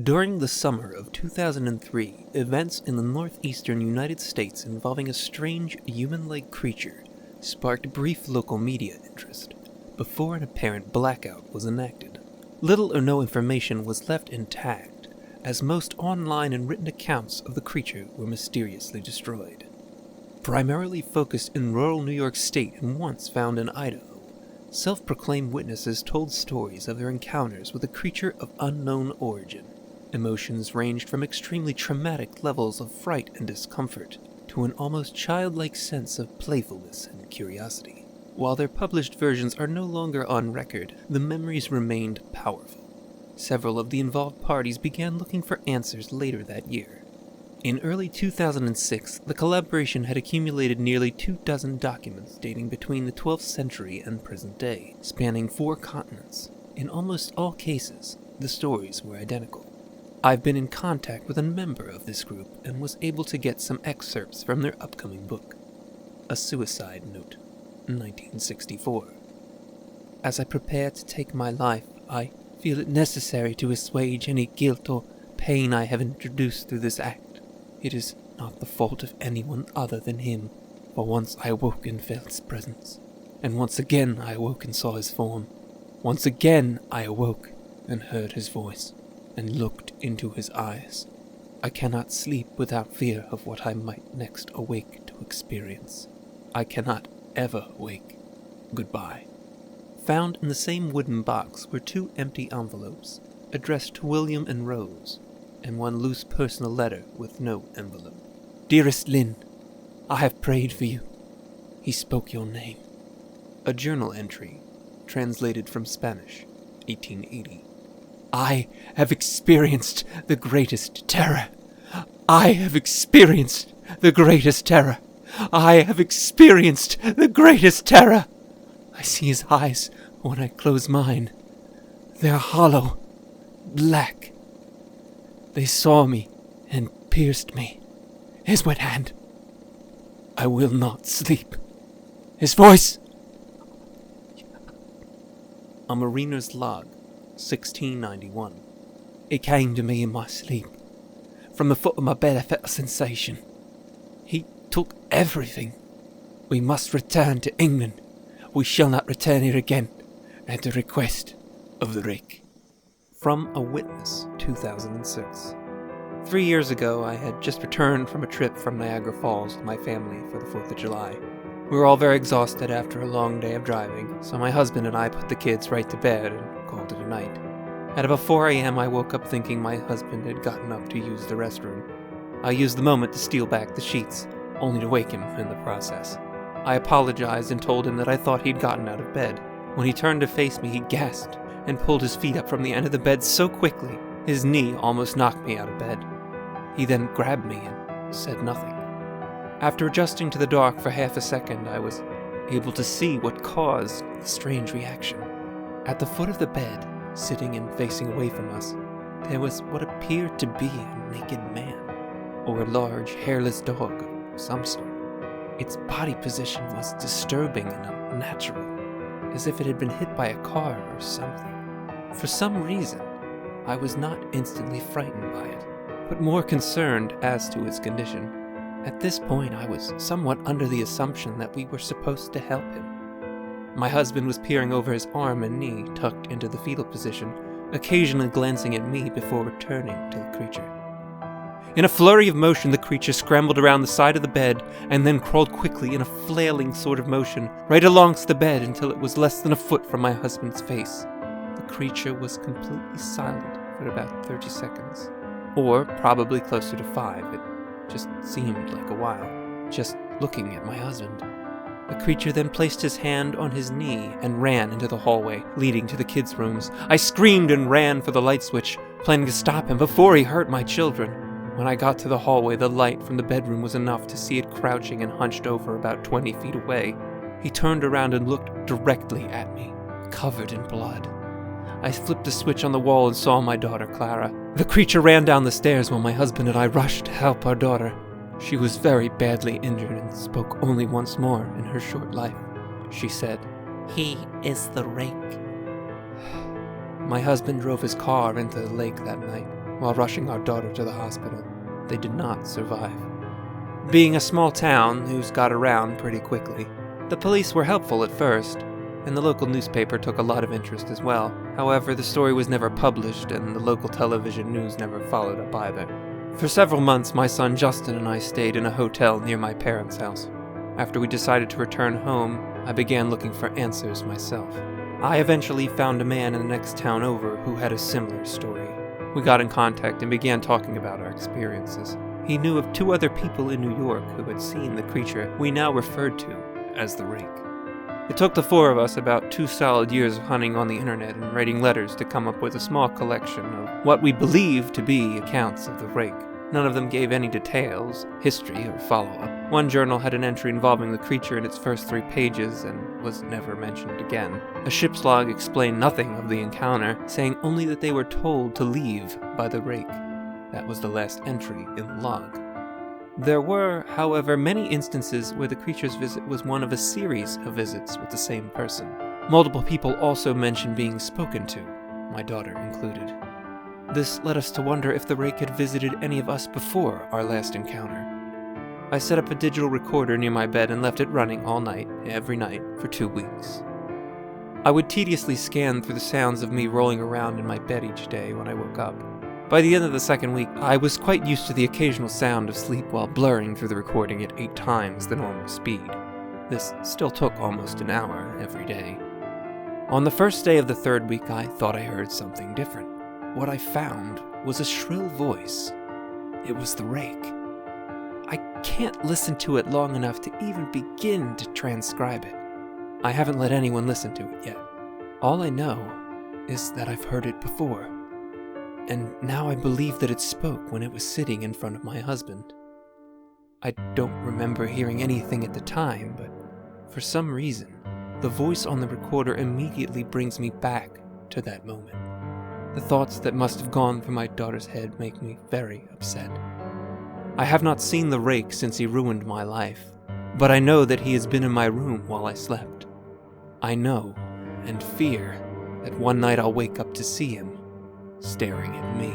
During the summer of 2003, events in the northeastern United States involving a strange human-like creature sparked brief local media interest, before an apparent blackout was enacted. Little or no information was left intact, as most online and written accounts of the creature were mysteriously destroyed. Primarily focused in rural New York State and once found in Idaho, self-proclaimed witnesses told stories of their encounters with a creature of unknown origin. Emotions ranged from extremely traumatic levels of fright and discomfort to an almost childlike sense of playfulness and curiosity. While their published versions are no longer on record, the memories remained powerful. Several of the involved parties began looking for answers later that year. In early 2006, the collaboration had accumulated nearly 24 documents dating between the 12th century and present day, spanning 4 continents. In almost all cases, the stories were identical. I've been in contact with a member of this group and was able to get some excerpts from their upcoming book, A Suicide Note, 1964. As I prepare to take my life, I feel it necessary to assuage any guilt or pain I have introduced through this act. It is not the fault of anyone other than him, for once I awoke and felt his presence, and once again I awoke and saw his form. Once again I awoke and heard his voice, and looked into his eyes. I cannot sleep without fear of what I might next awake to experience. I cannot ever wake. Goodbye. Found in the same wooden box were 2 empty envelopes, addressed to William and Rose, and 1 loose personal letter with no envelope. Dearest Lynn, I have prayed for you. He spoke your name. A journal entry, translated from Spanish, 1880. I have experienced the greatest terror. I have experienced the greatest terror. I have experienced the greatest terror. I see his eyes when I close mine. They're hollow, black. They saw me and pierced me. His wet hand. I will not sleep. His voice. A mariner's log, 1691. It came to me in my sleep. From the foot of my bed I felt a sensation. He took everything. We must return to England. We shall not return here again, at the request of the Rake. From a Witness, 2006. 3 years ago, I had just returned from a trip from Niagara Falls with my family for the 4th of July. We were all very exhausted after a long day of driving, so my husband and I put the kids right to bed and called it a night. At about 4 a.m., I woke up thinking my husband had gotten up to use the restroom. I used the moment to steal back the sheets, only to wake him in the process. I apologized and told him that I thought he'd gotten out of bed. When he turned to face me, he gasped and pulled his feet up from the end of the bed so quickly, his knee almost knocked me out of bed. He then grabbed me and said nothing. After adjusting to the dark for half a second, I was able to see what caused the strange reaction. At the foot of the bed, sitting and facing away from us, there was what appeared to be a naked man, or a large, hairless dog of some sort. Its body position was disturbing and unnatural, as if it had been hit by a car or something. For some reason, I was not instantly frightened by it, but more concerned as to its condition. At this point, I was somewhat under the assumption that we were supposed to help him. My husband was peering over his arm and knee, tucked into the fetal position, occasionally glancing at me before returning to the creature. In a flurry of motion, the creature scrambled around the side of the bed and then crawled quickly in a flailing sort of motion right alongst the bed until it was less than a foot from my husband's face. The creature was completely silent for about 30 seconds, or probably closer to 5. It just seemed like a while, just looking at my husband. The creature then placed his hand on his knee and ran into the hallway, leading to the kids' rooms. I screamed and ran for the light switch, planning to stop him before he hurt my children. When I got to the hallway, the light from the bedroom was enough to see it crouching and hunched over about 20 feet away. He turned around and looked directly at me, covered in blood. I flipped the switch on the wall and saw my daughter, Clara. The creature ran down the stairs while my husband and I rushed to help our daughter. She was very badly injured and spoke only once more in her short life. She said, "He is the Rake." My husband drove his car into the lake that night. while rushing our daughter to the hospital. They did not survive. Being a small town, news got around pretty quickly. The police were helpful at first, and the local newspaper took a lot of interest as well. However, the story was never published, and the local television news never followed up either. For several months, my son Justin and I stayed in a hotel near my parents' house. After we decided to return home, I began looking for answers myself. I eventually found a man in the next town over who had a similar story. We got in contact and began talking about our experiences. He knew of 2 other people in New York who had seen the creature we now referred to as the Rake. It took the 4 of us about 2 solid years of hunting on the internet and writing letters to come up with a small collection of what we believed to be accounts of the Rake. None of them gave any details, history, or follow-up. One journal had an entry involving the creature in its first 3 pages and was never mentioned again. A ship's log explained nothing of the encounter, saying only that they were told to leave by the Rake. That was the last entry in the log. There were, however, many instances where the creature's visit was one of a series of visits with the same person. Multiple people also mentioned being spoken to, my daughter included. This led us to wonder if the Rake had visited any of us before our last encounter. I set up a digital recorder near my bed and left it running all night, every night, for 2 weeks. I would tediously scan through the sounds of me rolling around in my bed each day when I woke up. By the end of the 2nd week, I was quite used to the occasional sound of sleep while blurring through the recording at 8 times the normal speed. This still took almost an hour every day. On the first day of the 3rd week, I thought I heard something different. What I found was a shrill voice. It was the Rake. I can't listen to it long enough to even begin to transcribe it. I haven't let anyone listen to it yet. All I know is that I've heard it before. And now I believe that it spoke when it was sitting in front of my husband. I don't remember hearing anything at the time, but for some reason, the voice on the recorder immediately brings me back to that moment. The thoughts that must have gone through my daughter's head make me very upset. I have not seen the Rake since he ruined my life, but I know that he has been in my room while I slept. I know and fear that one night I'll wake up to see him staring at me.